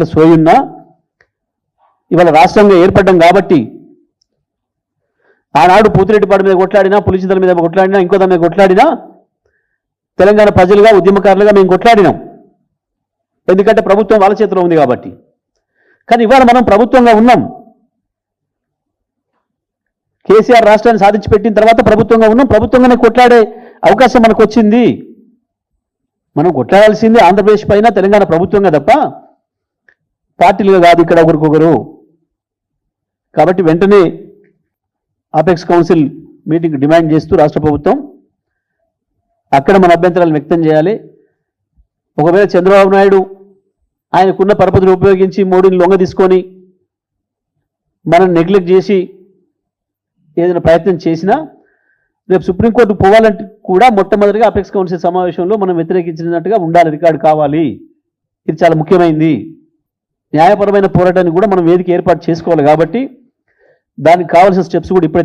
ఇట్లా సోయున్నా ఇవాళ రాష్ట్రంగా ఏర్పడ్డం కాబట్టి ఆనాడు పూతిరెడ్డిపాడు మీద కొట్లాడినా పులిచింతల మీద కొట్లాడినా ఇంకో దాని మీద కొట్లాడినా తెలంగాణ ప్రజలుగా ఉద్యమకారులుగా మేము కొట్లాడినాం. ఎందుకంటే ప్రభుత్వం వాళ్ళ చేతిలో ఉంది కాబట్టి. కానీ ఇవాళ మనం ప్రభుత్వంగా ఉన్నాం. కేసీఆర్ రాష్ట్రాన్ని సాధించి పెట్టిన తర్వాత ప్రభుత్వంగా ఉన్నాం. ప్రభుత్వంగానే కొట్లాడే అవకాశం మనకు వచ్చింది. మనం కొట్లాడాల్సింది ఆంధ్రప్రదేశ్ పైన తెలంగాణ ప్రభుత్వంగా తప్ప పార్టీలుగా కాదు ఇక్కడ ఒకరికొకరు. కాబట్టి వెంటనే అపెక్స్ కౌన్సిల్ మీటింగ్ డిమాండ్ చేస్తూ రాష్ట్ర ప్రభుత్వం అక్కడ మన అభ్యంతరాలు వ్యక్తం చేయాలి. ఒకవేళ చంద్రబాబు నాయుడు ఆయనకున్న పరపతిని ఉపయోగించి మోడీని లొంగ తీసుకొని మనం నెగ్లెక్ట్ చేసి ఏదైనా ప్రయత్నం చేసినా రేపు సుప్రీంకోర్టు పోవాలంటే కూడా మొట్టమొదటిగా అపెక్స్ కౌన్సిల్ సమావేశంలో మనం వ్యతిరేకించినట్టుగా ఉండాలి, రికార్డు కావాలి. ఇది చాలా ముఖ్యమైనది. న్యాయపరమైన పోరాటాన్ని కూడా మనం వేదిక ఏర్పాటు చేసుకోవాలి. కాబట్టి దానికి కావాల్సిన స్టెప్స్ కూడా ఇప్పుడే